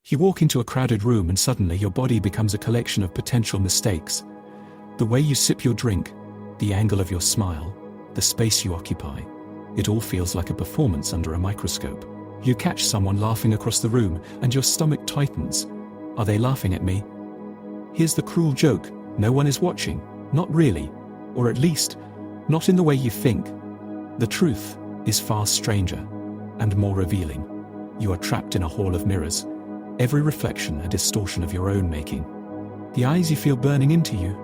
You walk into a crowded room and suddenly your body becomes a collection of potential mistakes. The way you sip your drink, the angle of your smile, the space you occupy, it all feels like a performance under a microscope. You catch someone laughing across the room and your stomach tightens. Are they laughing at me? Here's the cruel joke: no one is watching, not really, or at least, not in the way you think. The truth is far stranger and more revealing. You are trapped in a hall of mirrors, every reflection a distortion of your own making. The eyes you feel burning into you,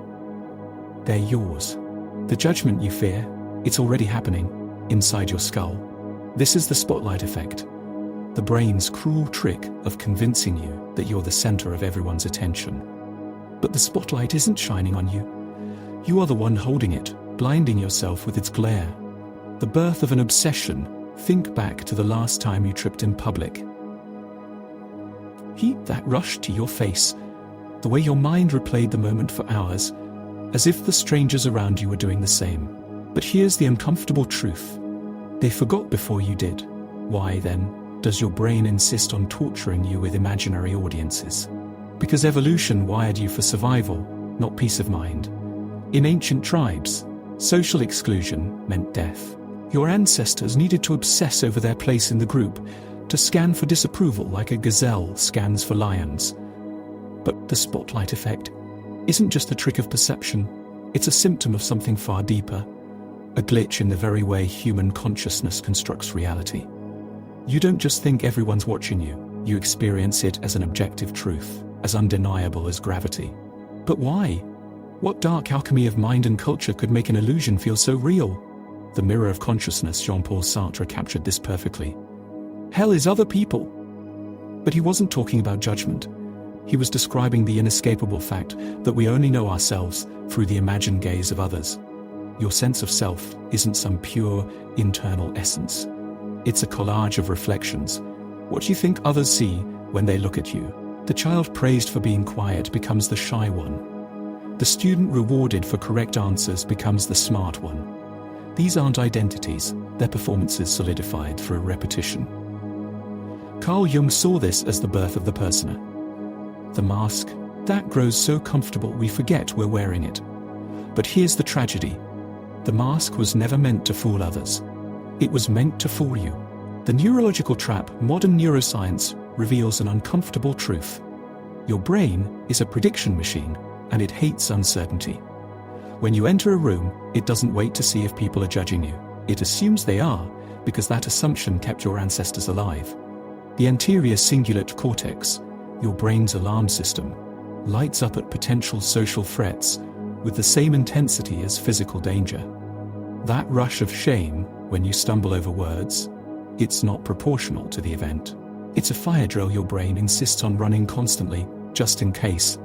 they're yours. The judgment you fear, it's already happening, inside your skull. This is the spotlight effect, the brain's cruel trick of convincing you that you're the center of everyone's attention. But the spotlight isn't shining on you. You are the one holding it, blinding yourself with its glare. The birth of an obsession. Think back to the last time you tripped in public. Heat that rushed to your face, the way your mind replayed the moment for hours, as if the strangers around you were doing the same. But here's the uncomfortable truth. They forgot before you did. Why, then, does your brain insist on torturing you with imaginary audiences? Because evolution wired you for survival, not peace of mind. In ancient tribes, social exclusion meant death. Your ancestors needed to obsess over their place in the group, to scan for disapproval like a gazelle scans for lions. But the spotlight effect isn't just a trick of perception, it's a symptom of something far deeper, a glitch in the very way human consciousness constructs reality. You don't just think everyone's watching you, you experience it as an objective truth, as undeniable as gravity. But why? What dark alchemy of mind and culture could make an illusion feel so real? The Mirror of Consciousness, Jean-Paul Sartre captured this perfectly. Hell is other people. But he wasn't talking about judgment. He was describing the inescapable fact that we only know ourselves through the imagined gaze of others. Your sense of self isn't some pure, internal essence. It's a collage of reflections. What you think others see when they look at you. The child praised for being quiet becomes the shy one. The student rewarded for correct answers becomes the smart one. These aren't identities, they're performances solidified through repetition. Carl Jung saw this as the birth of the persona. The mask, that grows so comfortable we forget we're wearing it. But here's the tragedy. The mask was never meant to fool others. It was meant to fool you. The neurological trap modern neuroscience reveals an uncomfortable truth. Your brain is a prediction machine, and it hates uncertainty. When you enter a room, it doesn't wait to see if people are judging you. It assumes they are, because that assumption kept your ancestors alive. The anterior cingulate cortex, your brain's alarm system, lights up at potential social threats with the same intensity as physical danger. That rush of shame when you stumble over words, it's not proportional to the event. It's a fire drill your brain insists on running constantly, just in case.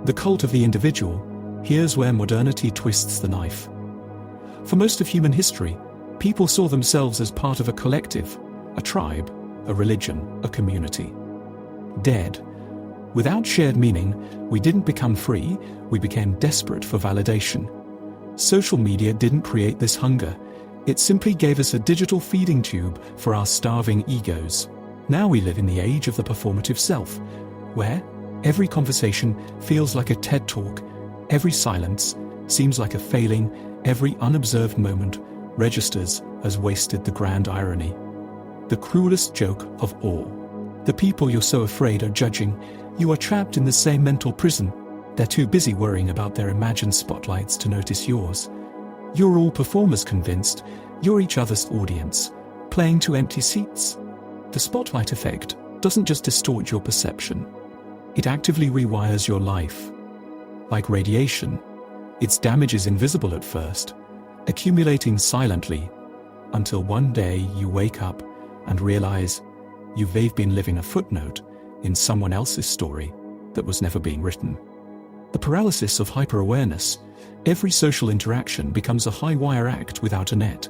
The cult of the individual. Here's where modernity twists the knife. For most of human history, people saw themselves as part of a collective, a tribe, a religion, a community. Dead. Without shared meaning, we didn't become free, we became desperate for validation. Social media didn't create this hunger. It simply gave us a digital feeding tube for our starving egos. Now we live in the age of the performative self, where every conversation feels like a TED Talk. Every silence seems like a failing, every unobserved moment registers as wasted. The grand irony. The cruelest joke of all. The people you're so afraid are judging, you are trapped in the same mental prison. They're too busy worrying about their imagined spotlights to notice yours. You're all performers convinced you're each other's audience, playing to empty seats. The spotlight effect doesn't just distort your perception, it actively rewires your life. Like radiation, its damage is invisible at first, accumulating silently, until one day you wake up and realize you've been living a footnote in someone else's story that was never being written. The paralysis of hyper-awareness. Every social interaction becomes a high-wire act without a net.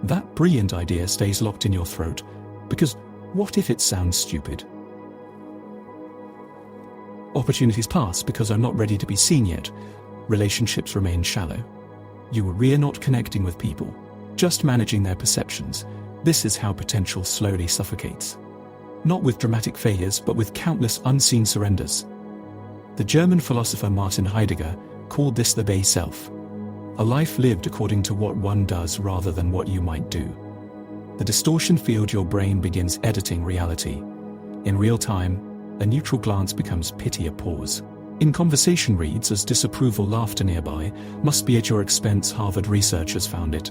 That brilliant idea stays locked in your throat, because what if it sounds stupid? Opportunities pass because I'm not ready to be seen yet. Relationships remain shallow. You are not connecting with people, just managing their perceptions. This is how potential slowly suffocates. Not with dramatic failures, but with countless unseen surrenders. The German philosopher Martin Heidegger called this the Bay Self, a life lived according to what one does rather than what you might do. The distortion field your brain begins editing reality. In real time, a neutral glance becomes pity, a pause. In conversation reads as disapproval, laughter nearby must be at your expense. Harvard researchers found it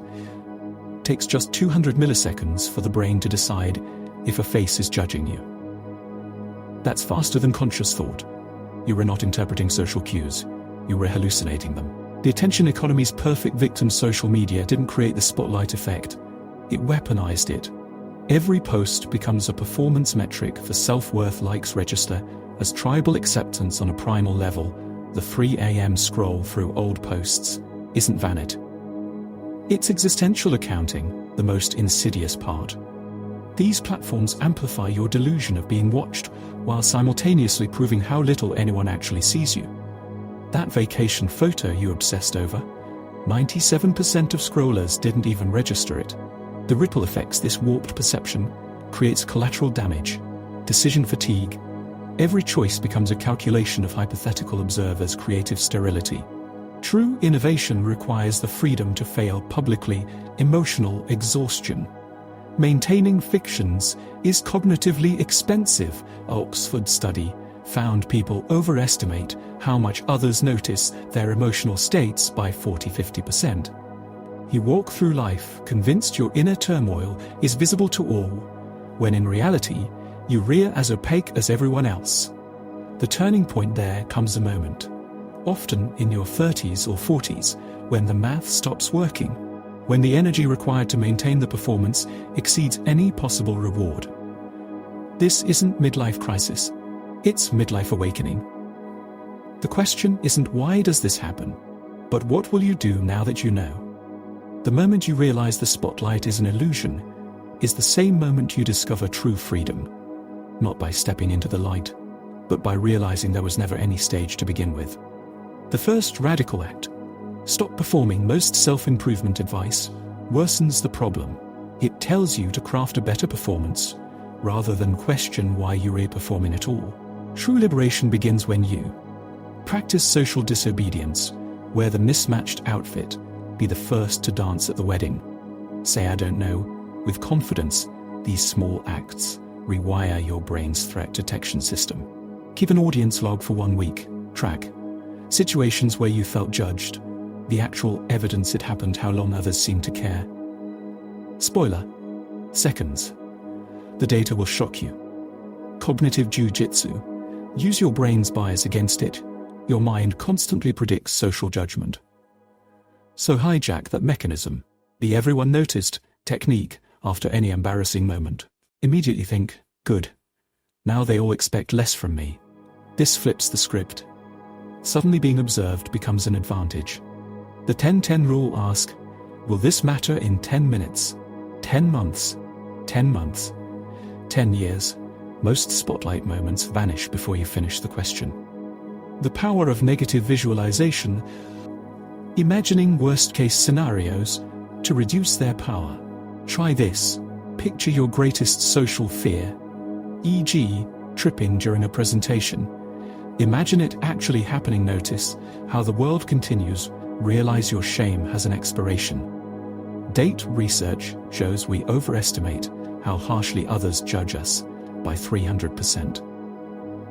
takes just 200 milliseconds for the brain to decide if a face is judging you. That's faster than conscious thought. You were not interpreting social cues, you were hallucinating them. The attention economy's perfect victim, social media, didn't create the spotlight effect, it weaponized it. Every post becomes a performance metric for self-worth. Likes register as tribal acceptance on a primal level. The 3 a.m. scroll through old posts isn't vanity. It's existential accounting, the most insidious part. These platforms amplify your delusion of being watched while simultaneously proving how little anyone actually sees you. That vacation photo you obsessed over, 97% of scrollers didn't even register it. The ripple effects this warped perception creates collateral damage, decision fatigue. Every choice becomes a calculation of hypothetical observers' creative sterility. True innovation requires the freedom to fail publicly, emotional exhaustion. Maintaining fictions is cognitively expensive. An Oxford study found people overestimate how much others notice their emotional states by 40–50%. You walk through life convinced your inner turmoil is visible to all, when in reality, you rear as opaque as everyone else. The turning point there comes a moment, often in your 30s or 40s, when the math stops working, when the energy required to maintain the performance exceeds any possible reward. This isn't midlife crisis, it's midlife awakening. The question isn't why does this happen, but what will you do now that you know? The moment you realize the spotlight is an illusion is the same moment you discover true freedom, not by stepping into the light, but by realizing there was never any stage to begin with. The first radical act, stop performing. Most self-improvement advice worsens the problem. It tells you to craft a better performance rather than question why you're performing at all. True liberation begins when you practice social disobedience, wear the mismatched outfit, be the first to dance at the wedding. Say I don't know, with confidence. These small acts rewire your brain's threat detection system. Keep an audience log for 1 week. Track situations where you felt judged, the actual evidence it happened, how long others seemed to care. Spoiler: seconds. The data will shock you. Cognitive jiu-jitsu. Use your brain's bias against it. Your mind constantly predicts social judgment. So hijack that mechanism, the everyone noticed technique. After any embarrassing moment, immediately think, good. Now they all expect less from me. This flips the script. Suddenly being observed becomes an advantage. The 10-10 rule asks, will this matter in 10 minutes? 10 months? 10 months? 10 years? Most spotlight moments vanish before you finish the question. The power of negative visualization. Imagining worst-case scenarios to reduce their power. Try this. Picture your greatest social fear, e.g., tripping during a presentation. Imagine it actually happening. Notice how the world continues. Realize your shame has an expiration date. Research shows we overestimate how harshly others judge us by 300%.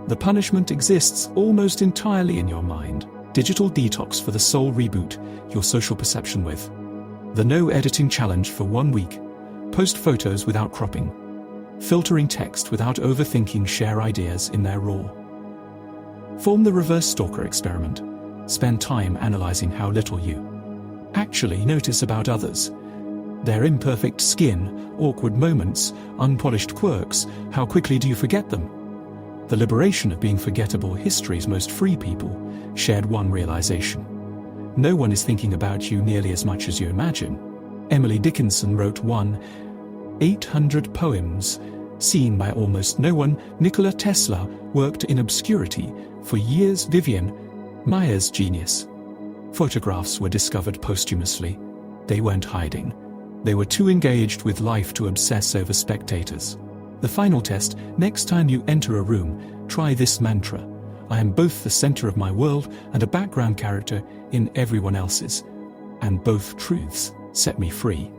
The punishment exists almost entirely in your mind. Digital detox for the soul. Reboot your social perception with the no editing challenge for 1 week. Post photos without cropping. Filtering text without overthinking. Share ideas in their raw. Form the reverse stalker experiment. Spend time analyzing how little you actually notice about others. Their imperfect skin, awkward moments, unpolished quirks. How quickly do you forget them? The liberation of being forgettable. History's most free people shared one realization: no one is thinking about you nearly as much as you imagine. Emily Dickinson wrote 1/800 poems, seen by almost no one. Nikola Tesla worked in obscurity for years. Vivian Mayer's genius. Photographs were discovered posthumously. They weren't hiding. They were too engaged with life to obsess over spectators. The final test: next time you enter a room, try this mantra. I am both the center of my world and a background character in everyone else's, and both truths set me free.